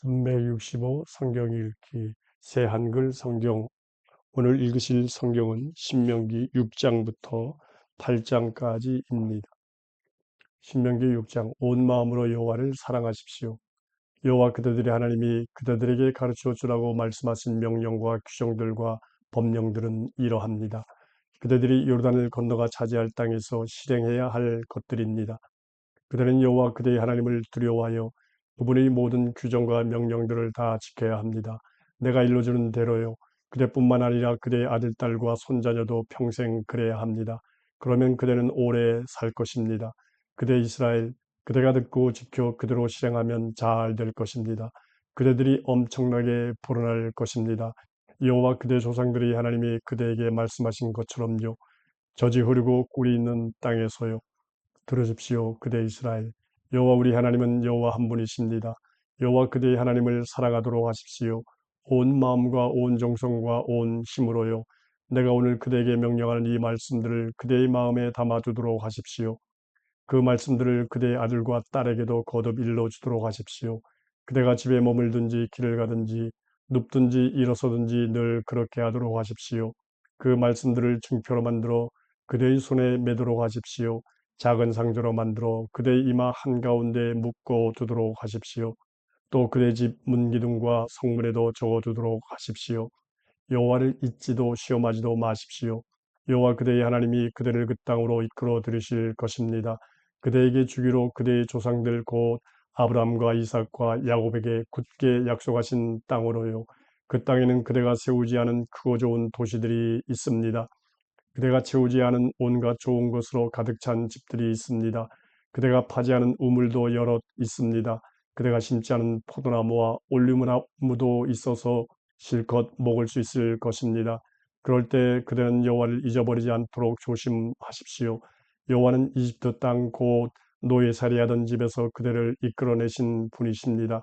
365 성경 읽기 새 한글 성경. 오늘 읽으실 성경은 신명기 6장부터 8장까지입니다. 신명기 6장. 온 마음으로 여호와를 사랑하십시오. 여호와 그대들의 하나님이 그대들에게 가르쳐 주라고 말씀하신 명령과 규정들과 법령들은 이러합니다. 그대들이 요르단을 건너가 차지할 땅에서 실행해야 할 것들입니다. 그들은 여호와 그대의 하나님을 두려워하여 그분의 모든 규정과 명령들을 다 지켜야 합니다. 내가 일러주는 대로요. 그대뿐만 아니라 그대의 아들, 딸과 손자녀도 평생 그래야 합니다. 그러면 그대는 오래 살 것입니다. 그대 이스라엘, 그대가 듣고 지켜 그대로 실행하면 잘 될 것입니다. 그대들이 엄청나게 불어날 것입니다. 여호와 그대 조상들의 하나님이 그대에게 말씀하신 것처럼요. 젖이 흐르고 꿀이 있는 땅에서요. 들으십시오, 그대 이스라엘. 여호와 우리 하나님은 여호와 한 분이십니다. 여호와 그대의 하나님을 사랑하도록 하십시오. 온 마음과 온 정성과 온 힘으로요. 내가 오늘 그대에게 명령하는 이 말씀들을 그대의 마음에 담아두도록 하십시오. 그 말씀들을 그대의 아들과 딸에게도 거듭 일러주도록 하십시오. 그대가 집에 머물든지 길을 가든지 눕든지 일어서든지 늘 그렇게 하도록 하십시오. 그 말씀들을 증표로 만들어 그대의 손에 매도록 하십시오. 작은 상자로 만들어 그대의 이마 한가운데 묶어 두도록 하십시오. 또 그대 집 문기둥과 성문에도 적어두도록 하십시오. 여호와를 잊지도 시험하지도 마십시오. 여호와 그대의 하나님이 그대를 그 땅으로 이끌어 들이실 것입니다. 그대에게 주기로 그대의 조상들 곧 아브라함과 이삭과 야곱에게 굳게 약속하신 땅으로요. 그 땅에는 그대가 세우지 않은 크고 좋은 도시들이 있습니다. 그대가 채우지 않은 온갖 좋은 것으로 가득 찬 집들이 있습니다. 그대가 파지 않은 우물도 여럿 있습니다. 그대가 심지 않은 포도나무와 올리브나무도 있어서 실컷 먹을 수 있을 것입니다. 그럴 때 그대는 여호와를 잊어버리지 않도록 조심하십시오. 여호와는 이집트 땅 곧 노예살이하던 집에서 그대를 이끌어내신 분이십니다.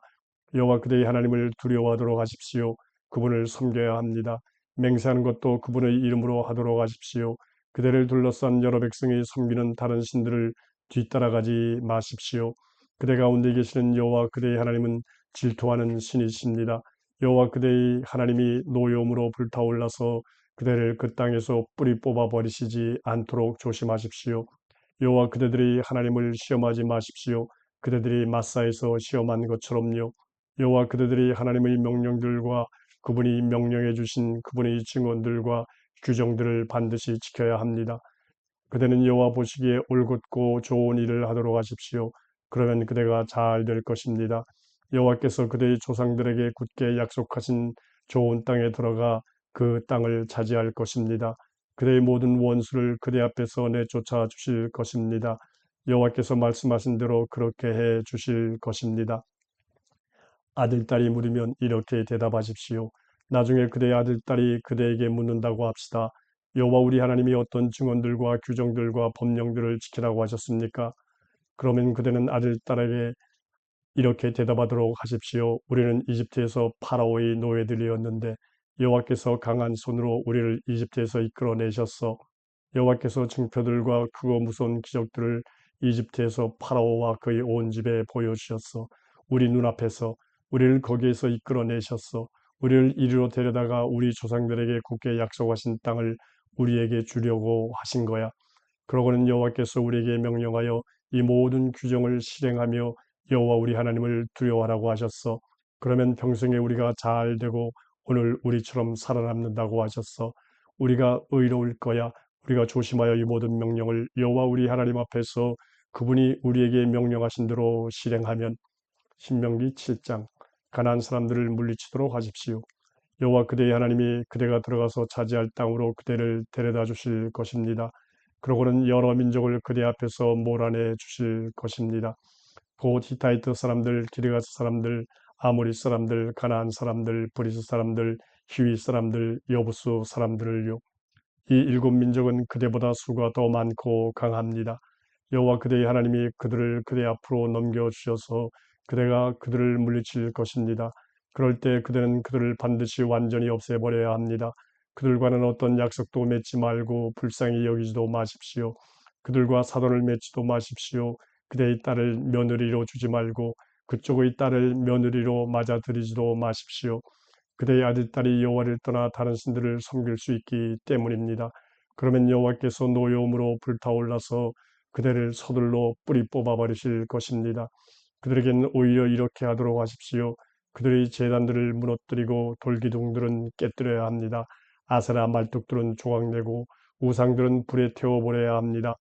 여호와 그대의 하나님을 두려워하도록 하십시오. 그분을 섬겨야 합니다. 맹세하는 것도 그분의 이름으로 하도록 하십시오. 그대를 둘러싼 여러 백성이 섬기는 다른 신들을 뒤따라가지 마십시오. 그대 가운데 계시는 여호와 그대의 하나님은 질투하는 신이십니다. 여호와 그대의 하나님이 노여움으로 불타올라서 그대를 그 땅에서 뿌리 뽑아 버리시지 않도록 조심하십시오. 여호와 그대들의 하나님을 시험하지 마십시오. 그대들이 마사에서 시험한 것처럼요. 여호와 그대들의 하나님의 명령들과 그분이 명령해 주신 그분의 증언들과 규정들을 반드시 지켜야 합니다. 그대는 여호와 보시기에 올곧고 좋은 일을 하도록 하십시오. 그러면 그대가 잘 될 것입니다. 여호와께서 그대의 조상들에게 굳게 약속하신 좋은 땅에 들어가 그 땅을 차지할 것입니다. 그대의 모든 원수를 그대 앞에서 내쫓아 주실 것입니다. 여호와께서 말씀하신 대로 그렇게 해 주실 것입니다. 아들, 딸이 물으면 이렇게 대답하십시오. 나중에 그대의 아들, 딸이 그대에게 묻는다고 합시다. 여호와 우리 하나님이 어떤 증언들과 규정들과 법령들을 지키라고 하셨습니까? 그러면 그대는 아들, 딸에게 이렇게 대답하도록 하십시오. 우리는 이집트에서 파라오의 노예들이었는데 여호와께서 강한 손으로 우리를 이집트에서 이끌어내셨어. 여호와께서 증표들과 크고 무서운 기적들을 이집트에서 파라오와 그의 온 집에 보여주셨어. 우리 눈앞에서 우리를 거기에서 이끌어내셨어. 우리를 이리로 데려다가 우리 조상들에게 굳게 약속하신 땅을 우리에게 주려고 하신 거야. 그러고는 여호와께서 우리에게 명령하여 이 모든 규정을 실행하며 여호와 우리 하나님을 두려워하라고 하셨어. 그러면 평생에 우리가 잘 되고 오늘 우리처럼 살아남는다고 하셨어. 우리가 의로울 거야. 우리가 조심하여 이 모든 명령을 여호와 우리 하나님 앞에서 그분이 우리에게 명령하신 대로 실행하면. 신명기 7장. 가나안 사람들을 물리치도록 하십시오. 여호와 그대의 하나님이 그대가 들어가서 차지할 땅으로 그대를 데려다 주실 것입니다. 그러고는 여러 민족을 그대 앞에서 몰아내 주실 것입니다. 곧 히타이트 사람들, 기르가스 사람들, 아모리 사람들, 가나안 사람들, 브리스 사람들, 히위 사람들, 여부수 사람들을요. 이 일곱 민족은 그대보다 수가 더 많고 강합니다. 여호와 그대의 하나님이 그들을 그대 앞으로 넘겨주셔서 그대가 그들을 물리칠 것입니다. 그럴 때 그대는 그들을 반드시 완전히 없애버려야 합니다. 그들과는 어떤 약속도 맺지 말고 불쌍히 여기지도 마십시오. 그들과 사돈을 맺지도 마십시오. 그대의 딸을 며느리로 주지 말고 그쪽의 딸을 며느리로 맞아들이지도 마십시오. 그대의 아들딸이 여호와를 떠나 다른 신들을 섬길 수 있기 때문입니다. 그러면 여호와께서 노여움으로 불타올라서 그대를 서둘러 뿌리 뽑아버리실 것입니다. 그들에게는 오히려 이렇게 하도록 하십시오. 그들의 제단들을 무너뜨리고 돌기둥들은 깨뜨려야 합니다. 아세라 말뚝들은 조각내고 우상들은 불에 태워버려야 합니다.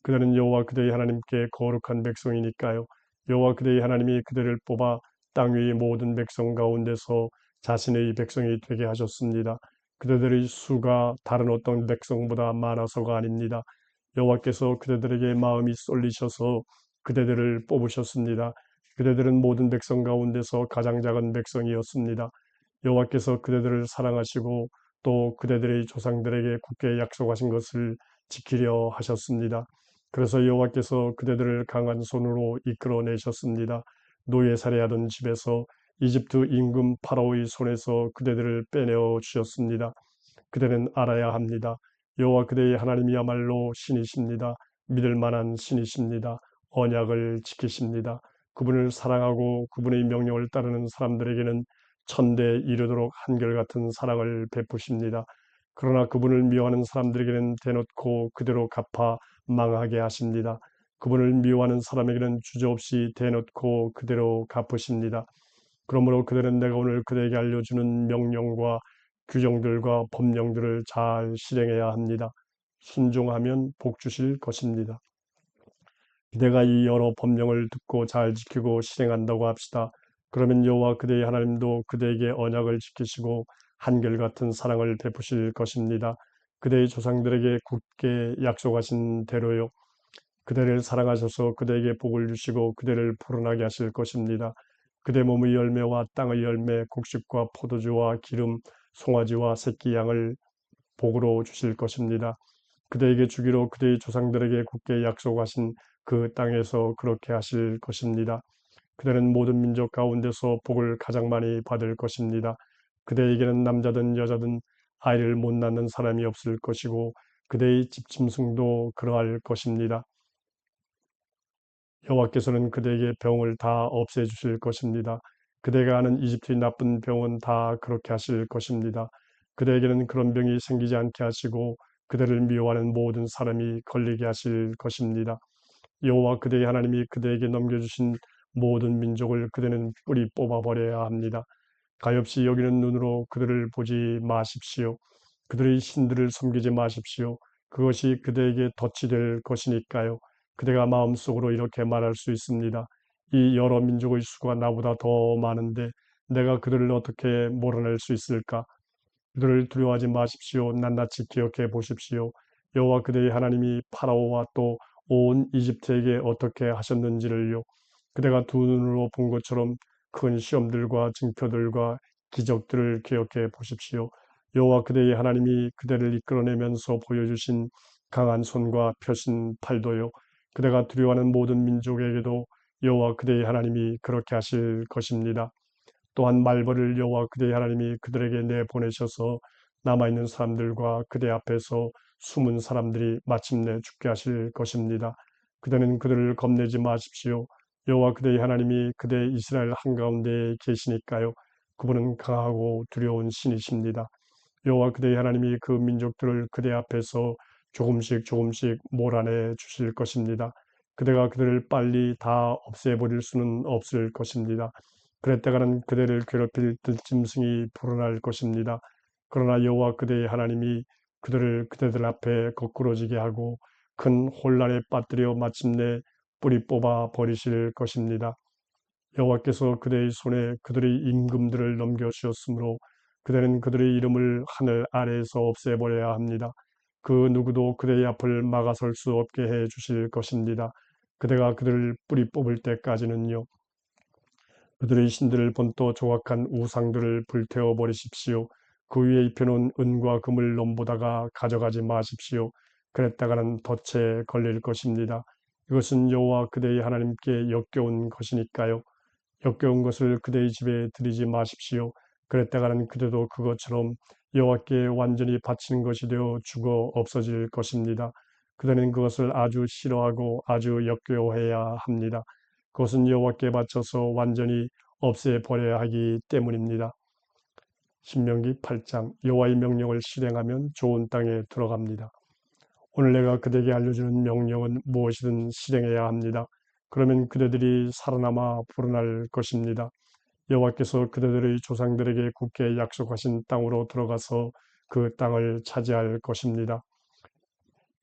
그들은 여호와 그대의 하나님께 거룩한 백성이니까요. 여호와 그대의 하나님이 그들을 뽑아 땅 위의 모든 백성 가운데서 자신의 백성이 되게 하셨습니다. 그들의 수가 다른 어떤 백성보다 많아서가 아닙니다. 여호와께서 그대들에게 마음이 쏠리셔서 그대들을 뽑으셨습니다. 그대들은 모든 백성 가운데서 가장 작은 백성이었습니다. 여호와께서 그대들을 사랑하시고 또 그대들의 조상들에게 굳게 약속하신 것을 지키려 하셨습니다. 그래서 여호와께서 그대들을 강한 손으로 이끌어내셨습니다. 노예 살해하던 집에서 이집트 임금 파라오의 손에서 그대들을 빼내어 주셨습니다. 그대는 알아야 합니다. 여호와 그대의 하나님이야말로 신이십니다. 믿을 만한 신이십니다. 언약을 지키십니다. 그분을 사랑하고 그분의 명령을 따르는 사람들에게는 천대에 이르도록 한결같은 사랑을 베푸십니다. 그러나 그분을 미워하는 사람들에게는 대놓고 그대로 갚아 망하게 하십니다. 그분을 미워하는 사람에게는 주저없이 대놓고 그대로 갚으십니다. 그러므로 그들은 내가 오늘 그대에게 알려주는 명령과 규정들과 법령들을 잘 실행해야 합니다. 순종하면 복 주실 것입니다. 그대가 이 여러 법령을 듣고 잘 지키고 실행한다고 합시다. 그러면 여호와 그대의 하나님도 그대에게 언약을 지키시고 한결같은 사랑을 베푸실 것입니다. 그대의 조상들에게 굳게 약속하신 대로요. 그대를 사랑하셔서 그대에게 복을 주시고 그대를 불어나게 하실 것입니다. 그대 몸의 열매와 땅의 열매, 곡식과 포도주와 기름, 송아지와 새끼 양을 복으로 주실 것입니다. 그대에게 주기로 그대의 조상들에게 굳게 약속하신 그 땅에서 그렇게 하실 것입니다. 그대는 모든 민족 가운데서 복을 가장 많이 받을 것입니다. 그대에게는 남자든 여자든 아이를 못 낳는 사람이 없을 것이고 그대의 집짐승도 그러할 것입니다. 여호와께서는 그대에게 병을 다 없애주실 것입니다. 그대가 아는 이집트의 나쁜 병은 다 그렇게 하실 것입니다. 그대에게는 그런 병이 생기지 않게 하시고 그대를 미워하는 모든 사람이 걸리게 하실 것입니다. 여호와 그대의 하나님이 그대에게 넘겨주신 모든 민족을 그대는 뿌리 뽑아버려야 합니다. 가엾이 여기는 눈으로 그들을 보지 마십시오. 그들의 신들을 섬기지 마십시오. 그것이 그대에게 덫이 될 것이니까요. 그대가 마음속으로 이렇게 말할 수 있습니다. 이 여러 민족의 수가 나보다 더 많은데 내가 그들을 어떻게 몰아낼 수 있을까? 그들을 두려워하지 마십시오. 낱낱이 기억해 보십시오. 여호와 그대의 하나님이 파라오와 또 온 이집트에게 어떻게 하셨는지를요. 그대가 두 눈으로 본 것처럼 큰 시험들과 징표들과 기적들을 기억해 보십시오. 여호와 그대의 하나님이 그대를 이끌어내면서 보여주신 강한 손과 펴신 팔도요. 그대가 두려워하는 모든 민족에게도 여호와 그대의 하나님이 그렇게 하실 것입니다. 또한 말벌을 여호와 그대의 하나님이 그들에게 내보내셔서 남아있는 사람들과 그대 앞에서 숨은 사람들이 마침내 죽게 하실 것입니다. 그대는 그들을 겁내지 마십시오. 여호와 그대의 하나님이 그대 이스라엘 한가운데에 계시니까요. 그분은 강하고 두려운 신이십니다. 여호와 그대의 하나님이 그 민족들을 그대 앞에서 조금씩 조금씩 몰아내 주실 것입니다. 그대가 그들을 빨리 다 없애버릴 수는 없을 것입니다. 그랬다가는 그대를 괴롭힐 들짐승이 불어날 것입니다. 그러나 여호와 그대의 하나님이 그들을 그대들 앞에 거꾸러지게 하고 큰 혼란에 빠뜨려 마침내 뿌리 뽑아 버리실 것입니다. 여호와께서 그대의 손에 그들의 임금들을 넘겨주셨으므로 그대는 그들의 이름을 하늘 아래에서 없애버려야 합니다. 그 누구도 그대의 앞을 막아설 수 없게 해 주실 것입니다. 그대가 그들을 뿌리 뽑을 때까지는요. 그들의 신들을 본떠 조각한 우상들을 불태워 버리십시오. 그 위에 입혀놓은 은과 금을 넘보다가 가져가지 마십시오. 그랬다가는 덫에 걸릴 것입니다. 이것은 여호와 그대의 하나님께 역겨운 것이니까요. 역겨운 것을 그대의 집에 들이지 마십시오. 그랬다가는 그대도 그것처럼 여호와께 완전히 바치는 것이 되어 죽어 없어질 것입니다. 그대는 그것을 아주 싫어하고 아주 역겨워해야 합니다. 그것은 여호와께 바쳐서 완전히 없애버려야 하기 때문입니다. 신명기 8장 여호와의 명령을 실행하면 좋은 땅에 들어갑니다. 오늘 내가 그대에게 알려주는 명령은 무엇이든 실행해야 합니다. 그러면 그대들이 살아남아 불어날 것입니다. 여호와께서 그대들의 조상들에게 굳게 약속하신 땅으로 들어가서 그 땅을 차지할 것입니다.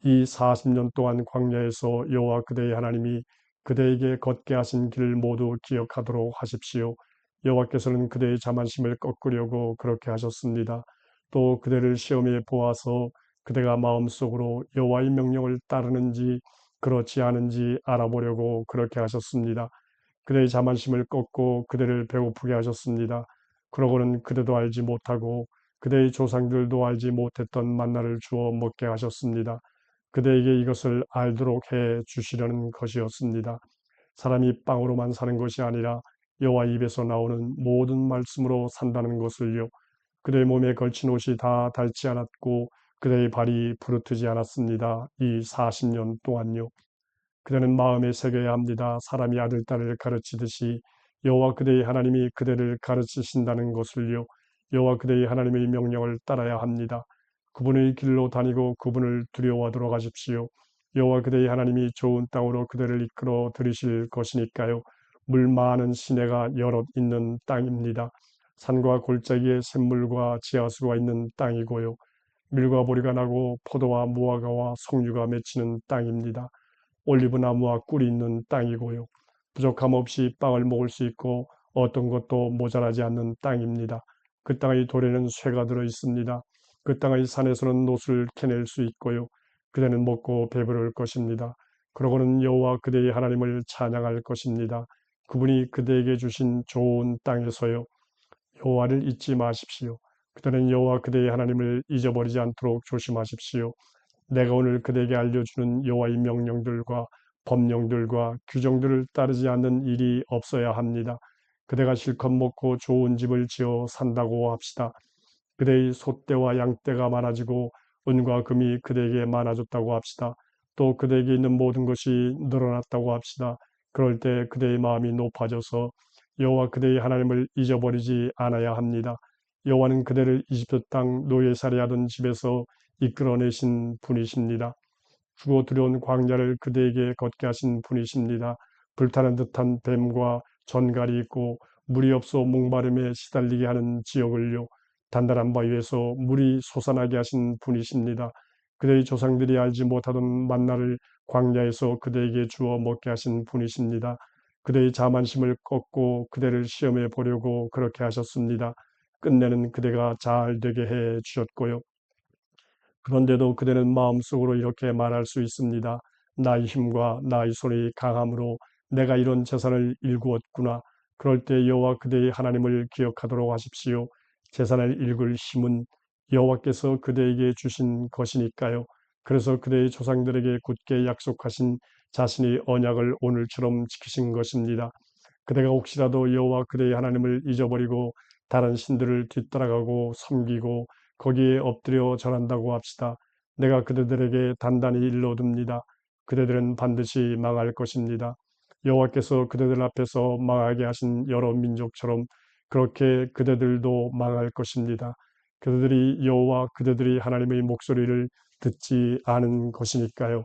이 40년 동안 광야에서 여호와 그대의 하나님이 그대에게 걷게 하신 길을 모두 기억하도록 하십시오. 여호와께서는 그대의 자만심을 꺾으려고 그렇게 하셨습니다. 또 그대를 시험해 보아서 그대가 마음속으로 여호와의 명령을 따르는지 그렇지 않은지 알아보려고 그렇게 하셨습니다. 그대의 자만심을 꺾고 그대를 배고프게 하셨습니다. 그러고는 그대도 알지 못하고 그대의 조상들도 알지 못했던 만나를 주어 먹게 하셨습니다. 그대에게 이것을 알도록 해 주시려는 것이었습니다. 사람이 빵으로만 사는 것이 아니라 여호와 입에서 나오는 모든 말씀으로 산다는 것을요. 그대의 몸에 걸친 옷이 다 닳지 않았고 그대의 발이 부르트지 않았습니다. 이 40년 동안요. 그대는 마음에 새겨야 합니다. 사람이 아들, 딸을 가르치듯이 여호와 그대의 하나님이 그대를 가르치신다는 것을요. 여호와 그대의 하나님의 명령을 따라야 합니다. 그분의 길로 다니고 그분을 두려워하도록 하십시오. 여호와 그대의 하나님이 좋은 땅으로 그대를 이끌어 들이실 것이니까요. 물 많은 시내가 여럿 있는 땅입니다. 산과 골짜기에 샘물과 지하수가 있는 땅이고요. 밀과 보리가 나고 포도와 무화과와 석류가 맺히는 땅입니다. 올리브 나무와 꿀이 있는 땅이고요. 부족함 없이 빵을 먹을 수 있고 어떤 것도 모자라지 않는 땅입니다. 그 땅의 돌에는 쇠가 들어 있습니다. 그 땅의 산에서는 노수를 캐낼 수 있고요. 그대는 먹고 배부를 것입니다. 그러고는 여호와 그대의 하나님을 찬양할 것입니다. 그분이 그대에게 주신 좋은 땅에서요. 여호와를 잊지 마십시오. 그대는 여호와 그대의 하나님을 잊어버리지 않도록 조심하십시오. 내가 오늘 그대에게 알려주는 여호와의 명령들과 법령들과 규정들을 따르지 않는 일이 없어야 합니다. 그대가 실컷 먹고 좋은 집을 지어 산다고 합시다. 그대의 소떼와 양떼가 많아지고 은과 금이 그대에게 많아졌다고 합시다. 또 그대에게 있는 모든 것이 늘어났다고 합시다. 그럴 때 그대의 마음이 높아져서 여호와 그대의 하나님을 잊어버리지 않아야 합니다. 여호와는 그대를 이집트 땅 노예살이 하던 집에서 이끌어내신 분이십니다. 주고 두려운 광야를 그대에게 걷게 하신 분이십니다. 불타는 듯한 뱀과 전갈이 있고 물이 없어 목마름에 시달리게 하는 지역을요. 단단한 바위에서 물이 솟아나게 하신 분이십니다. 그대의 조상들이 알지 못하던 만나를 광야에서 그대에게 주어 먹게 하신 분이십니다. 그대의 자만심을 꺾고 그대를 시험해 보려고 그렇게 하셨습니다. 끝내는 그대가 잘 되게 해 주셨고요. 그런데도 그대는 마음속으로 이렇게 말할 수 있습니다. 나의 힘과 나의 손이 강함으로 내가 이런 재산을 일구었구나. 그럴 때 여호와 그대의 하나님을 기억하도록 하십시오. 재산을 일굴 힘은 여호와께서 그대에게 주신 것이니까요. 그래서 그대의 조상들에게 굳게 약속하신 자신의 언약을 오늘처럼 지키신 것입니다. 그대가 혹시라도 여호와 그대의 하나님을 잊어버리고 다른 신들을 뒤따라가고 섬기고 거기에 엎드려 절한다고 합시다. 내가 그대들에게 단단히 일러둡니다. 그대들은 반드시 망할 것입니다. 여호와께서 그대들 앞에서 망하게 하신 여러 민족처럼 그렇게 그대들도 망할 것입니다. 그대들이 여호와 그대들이 하나님의 목소리를 듣지 않은 것이니까요.